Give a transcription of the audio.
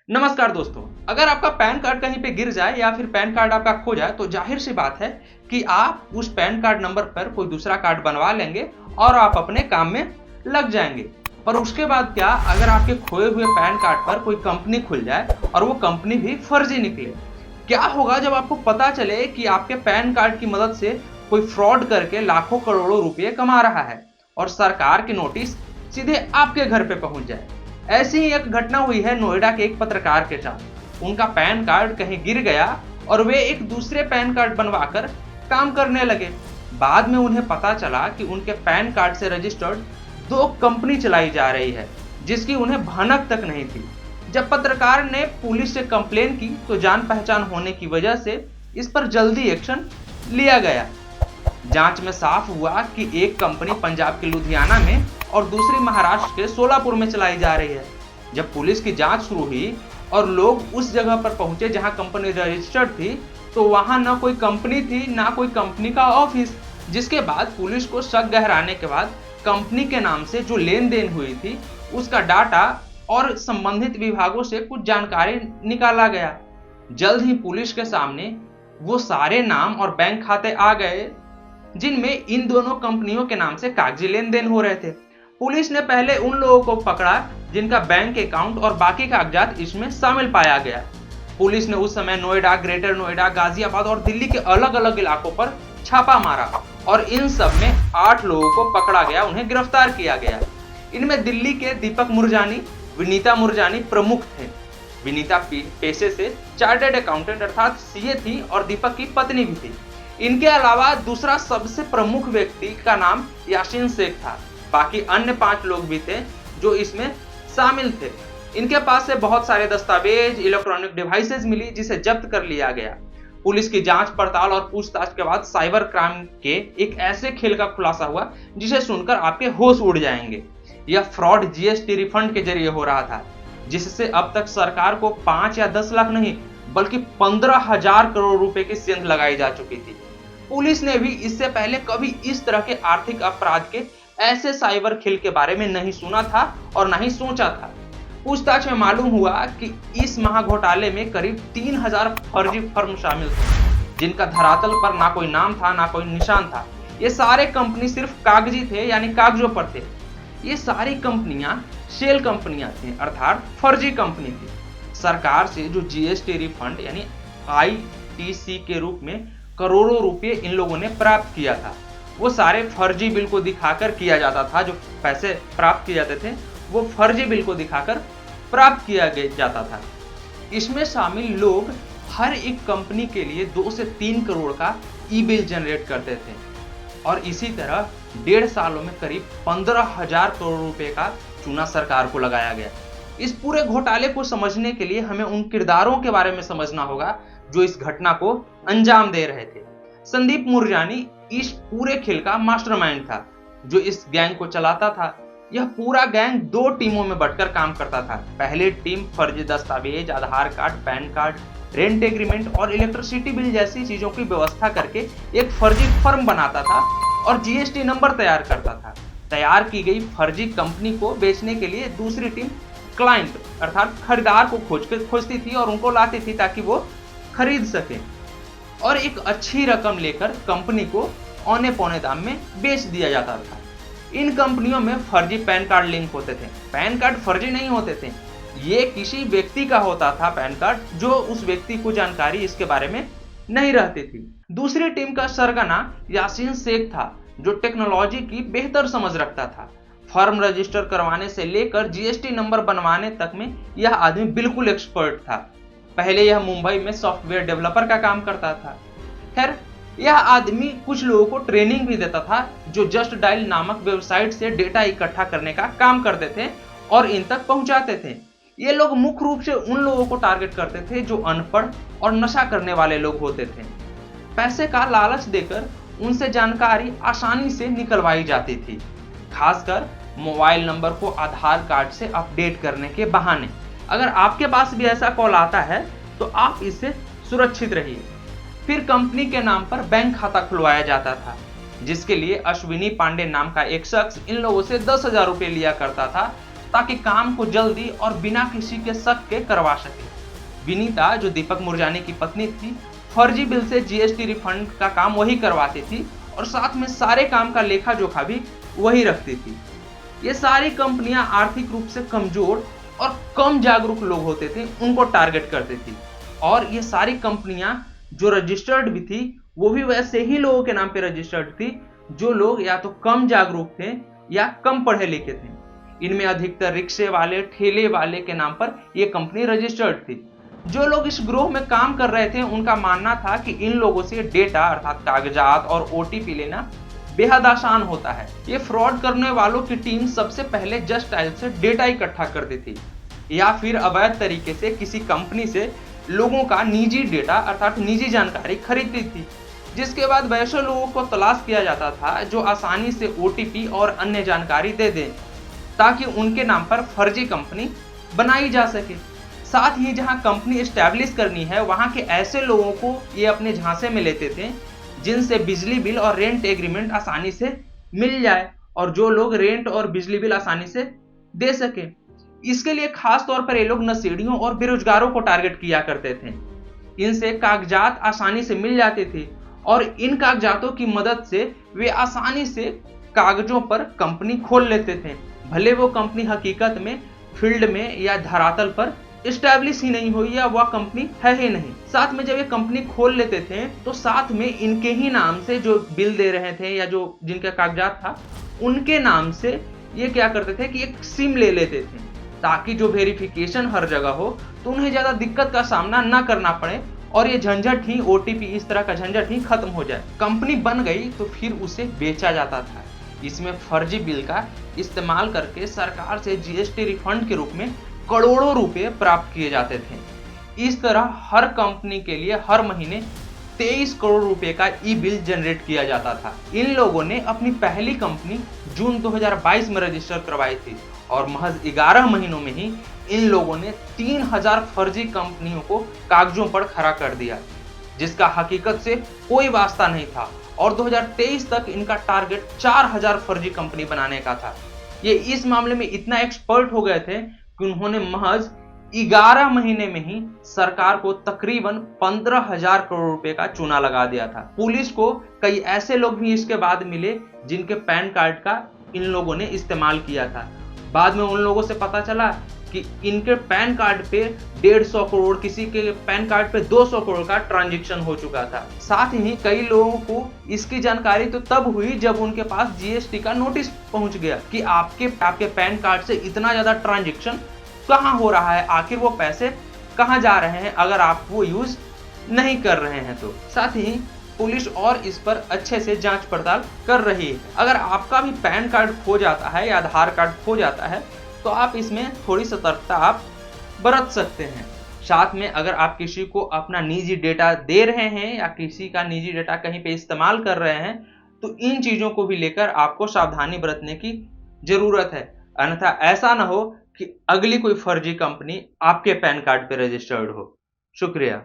नमस्कार दोस्तों। अगर आपका पैन कार्ड कहीं पे गिर जाए या फिर पैन कार्ड आपका खो जाए तो जाहिर सी बात है कि आप उस पैन कार्ड नंबर पर कोई दूसरा कार्ड बनवा लेंगे और आप अपने काम में लग जाएंगे। पर उसके बाद क्या, अगर आपके खोए हुए पैन कार्ड पर कोई कंपनी खुल जाए और वो कंपनी भी फर्जी निकले? क्या होगा जब आपको पता चले कि आपके पैन कार्ड की मदद से कोई फ्रॉड करके लाखों करोड़ों रुपए कमा रहा है और सरकार की नोटिस सीधे आपके घर पे पहुंच जाए? ऐसी ही एक घटना हुई है नोएडा के एक पत्रकार के साथ। उनका पैन कार्ड कहीं गिर गया और वे एक दूसरे पैन कार्ड बनवाकर काम करने लगे। बाद में उन्हें पता चला कि उनके पैन कार्ड से रजिस्टर्ड दो कंपनी चलाई जा रही है जिसकी उन्हें भनक तक नहीं थी। जब पत्रकार ने पुलिस से कंप्लेन की तो जान पहचान होने की वजह से इस पर जल्दी एक्शन लिया गया। जांच में साफ हुआ कि एक कंपनी पंजाब के लुधियाना में और दूसरी महाराष्ट्र के सोलापुर में चलाई जा रही है। जब पुलिस की जांच शुरू हुई और लोग उस जगह पर पहुंचे जहां कंपनी रजिस्टर्ड थी, तो वहां न कोई कंपनी थी ना कोई कंपनी का ऑफिस। जिसके बाद पुलिस को शक गहराने के बाद कंपनी के नाम से जो लेन देन हुई थी उसका डाटा और संबंधित विभागों से कुछ जानकारी निकाला गया। जल्द ही पुलिस के सामने वो सारे नाम और बैंक खाते आ गए जिनमें इन दोनों कंपनियों के नाम से कागजी लेन देन हो रहे थे। पुलिस ने पहले उन लोगों को पकड़ा जिनका बैंक अकाउंट और बाकी कागजात इसमें शामिल पाया गया। पुलिस ने उस समय नोएडा, ग्रेटर नोएडा, गाजियाबाद और दिल्ली के अलग अलग इलाकों पर छापा मारा और इन सब में 8 लोगों को पकड़ा गया, उन्हें गिरफ्तार किया गया। इनमें दिल्ली के दीपक मुरजानी, विनीता मुरजानी प्रमुख थे। विनीता पेशे से चार्टर्ड अकाउंटेंट अर्थात सीए थी और दीपक की पत्नी भी थी। इनके अलावा दूसरा सबसे प्रमुख व्यक्ति का नाम यासीन शेख था। बाकी अन्य 5 लोग भी थे जो इसमें शामिल थे। इनके पास से बहुत सारे दस्तावेज, इलेक्ट्रॉनिक डिवाइसेस मिली जिसे जब्त कर लिया गया। पुलिस की जांच पड़ताल और पूछताछ के बाद साइबर क्राइम के एक ऐसे खेल का खुलासा हुआ जिसे सुनकर आपके होश उड़ जाएंगे। यह फ्रॉड जीएसटी रिफंड के जरिए हो रहा था, जिससे अब तक सरकार को 5 या 10 लाख नहीं बल्कि 15,000 करोड़ रुपए की सेंध लगाई जा चुकी थी। पुलिस ने भी इससे पहले कभी इस तरह के आर्थिक अपराध के ऐसे साइबर खेल के बारे में नहीं सुना था और नहीं सोचा था। पूछताछ में मालूम हुआ कि इस महाघोटाले में करीब 3,000 फर्जी फर्म शामिल थे जिनका धरातल पर ना कोई नाम था ना कोई निशान था। ये सारे कंपनी सिर्फ कागजी थे, यानी कागजों पर थे। ये सारी कंपनियां शेल कंपनियां थी अर्थात फर्जी कंपनी थी। सरकार से जो जीएसटी रिफंड यानी आईटीसी के रूप में करोड़ों रुपए इन लोगों ने प्राप्त किया था, वो सारे फर्जी बिल को दिखाकर किया जाता था। जो पैसे प्राप्त किए जाते थे वो फर्जी बिल को दिखाकर प्राप्त किया जाता था। इसमें शामिल लोग हर एक कंपनी के लिए 2 से 3 करोड़ का ई बिल जनरेट करते थे और इसी तरह 1.5 सालों में करीब 15,000 करोड़ रुपए का चूना सरकार को लगाया गया। इस पूरे घोटाले को समझने के लिए हमें उन किरदारों के बारे में समझना होगा जो इस घटना को अंजाम दे रहे थे। संदीप मुरजानी इस पूरे खेल का मास्टरमाइंड था जो इस गैंग को चलाता था। यह पूरा गैंग 2 टीमों में बंटकर काम करता था। पहली टीम फर्जी दस्तावेज, Aadhaar card, PAN card, rent agreement और इलेक्ट्रिसिटी बिल जैसी चीजों की व्यवस्था करके एक फर्जी फर्म बनाता था और जीएसटी नंबर तैयार करता था। तैयार की गई फर्जी कंपनी को बेचने के लिए दूसरी टीम क्लाइंट अर्थात खरीदार को खोजती थी और उनको लाती थी ताकि वो खरीद सके और एक अच्छी रकम लेकर कंपनी को औने पौने दाम में बेच दिया जाता था। इन कंपनियों में फर्जी पैन कार्ड लिंक होते थे। पैन कार्ड फर्जी नहीं होते थे, ये किसी व्यक्ति का होता था पैन कार्ड, जो उस व्यक्ति को जानकारी इसके बारे में नहीं रहती थी। दूसरी टीम का सरगना यासीन शेख था जो टेक्नोलॉजी की बेहतर समझ रखता था। फर्म रजिस्टर करवाने से लेकर जीएसटी नंबर बनवाने तक में यह आदमी बिल्कुल एक्सपर्ट था। पहले यह मुंबई में सॉफ्टवेयर डेवलपर का काम करता था। खैर, यह आदमी कुछ लोगों को ट्रेनिंग भी देता था जो जस्ट डायल नामक वेबसाइट से डेटा इकट्ठा करने का काम करते थे और इन तक पहुंचाते थे। ये लोग मुख्य रूप से उन लोगों को टारगेट करते थे जो अनपढ़ और नशा करने वाले लोग होते थे। पैसे का लालच देकर उनसे जानकारी आसानी से निकलवाई जाती थी, खासकर मोबाइल नंबर को आधार कार्ड से अपडेट करने के बहाने। अगर आपके पास भी ऐसा कॉल आता है तो आप इससे सुरक्षित रहिए। फिर कंपनी के नाम पर बैंक खाता खुलवाया जाता था जिसके लिए अश्विनी पांडे नाम का एक शख्स इन लोगों से 10,000 रुपए लिया करता था ताकि काम को जल्दी और बिना किसी के शक के करवा सके। विनीता, जो दीपक मुरजानी की पत्नी थी, फर्जी बिल से जीएसटी रिफंड का काम वही करवाती थी और साथ में सारे काम का लेखा जोखा भी वही रखती थी। ये सारी कंपनियां आर्थिक रूप से कमजोर और कम जागरूक लोग होते थे, उनको टारगेट करती थी। और ये सारी कंपनियां जो रजिस्टर्ड भी थी, वो भी वैसे ही लोगों के नाम पे रजिस्टर्ड थी जो लोग या तो कम जागरूक थे या कम पढ़े लिखे थे। इनमें अधिकतर रिक्शे वाले, ठेले वाले के नाम पर यह कंपनी रजिस्टर्ड थी। जो लोग इस ग्रोह में काम कर रहे थे, उनका मानना था कि इन लोगों से डेटा अर्थात कागजात और ओटीपी लेना बेहद आसान होता है। ये फ्रॉड करने वालों की टीम सबसे पहले जस्ट डायल से डेटा इकट्ठा करती थी या फिर अवैध तरीके से किसी कंपनी से लोगों का निजी डेटा अर्थात निजी जानकारी खरीदती थी, जिसके बाद वैसे लोगों को तलाश किया जाता था जो आसानी से ओटीपी और अन्य जानकारी दे दें ताकि उनके नाम पर फर्जी कंपनी बनाई जा सके। साथ ही जहां कंपनी एस्टैब्लिश करनी है, वहां के ऐसे लोगों को ये अपने झांसे में लेते थे जिनसे बिजली बिल और रेंट एग्रीमेंट आसानी से मिल जाए और जो लोग रेंट और बिजली बिल आसानी से दे सके। इसके लिए खास तौर पर ये लोग नशेड़ियों और बेरोजगारों को टारगेट किया करते थे। इनसे कागजात आसानी से मिल जाते थे और इन कागजातों की मदद से वे आसानी से कागजों पर कंपनी खोल लेते थे, भले वो कंपनी हकीकत में फील्ड में या धरातल पर एस्टैब्लिश ही नहीं हुई या वह कंपनी है ही नहीं। साथ में जब ये कंपनी खोल लेते थे तो साथ में इनके ही नाम से जो बिल दे रहे थे या जो जिनका कागजात था, उनके नाम से ये क्या करते थे कि एक सिम ले लेते थे ताकि जो वेरिफिकेशन हर जगह हो तो उन्हें ज्यादा दिक्कत का सामना ना करना पड़े और ये झंझट ही ओटीपी इस तरह का झंझट ही खत्म हो जाए। कंपनी बन गई तो फिर उसे बेचा जाता था। इसमें फर्जी बिल का इस्तेमाल करके सरकार से जीएसटी रिफंड के रूप में करोड़ों रुपए प्राप्त किए जाते थे। इस तरह हर कंपनी के लिए हर महीने 23 करोड़ रुपए का ई बिल जनरेट किया जाता था। इन लोगों ने अपनी पहली कंपनी जून 2022 में रजिस्टर करवाई थी और महज 11 महीनों में ही इन लोगों ने 3000 फर्जी कंपनियों को कागजों पर खड़ा कर दिया, जिसका हकीकत से कोई वास्ता नहीं था। और 2023 तक इनका टारगेट 4000 फर्जी कंपनी बनाने का था। ये इस मामले में इतना एक्सपर्ट हो गए थे कि उन्होंने महज 11 महीने में ही सरकार को तकरीबन 15,000 करोड़ रुपए का चूना लगा दिया था। पुलिस को कई ऐसे लोग भी इसके बाद मिले जिनके पैन कार्ड का इन लोगों ने इस्तेमाल किया था। बाद में उन लोगों से पता चला कि इनके पैन कार्ड पे 150 करोड़, किसी के पैन कार्ड पे 200 करोड़ का ट्रांजैक्शन हो चुका था। साथ ही कई लोगों को इसकी जानकारी तो तब हुई जब उनके पास जीएसटी का नोटिस पहुंच गया कि आपके पैन कार्ड से इतना ज्यादा ट्रांजैक्शन कहां हो रहा है, आखिर वो पैसे कहां जा रहे हैं अगर आप वो यूज नहीं कर रहे हैं तो। साथ ही पुलिस और इस पर अच्छे से जांच पड़ताल कर रही है। अगर आपका भी पैन कार्ड खो जाता है या आधार कार्ड खो जाता है तो आप इसमें थोड़ी सतर्कता आप बरत सकते हैं। साथ में अगर आप किसी को अपना निजी डेटा दे रहे हैं या किसी का निजी डेटा कहीं पे इस्तेमाल कर रहे हैं तो इन चीजों को भी लेकर आपको सावधानी बरतने की जरूरत है, अन्यथा ऐसा ना हो कि अगली कोई फर्जी कंपनी आपके पैन कार्ड पे रजिस्टर्ड हो। शुक्रिया।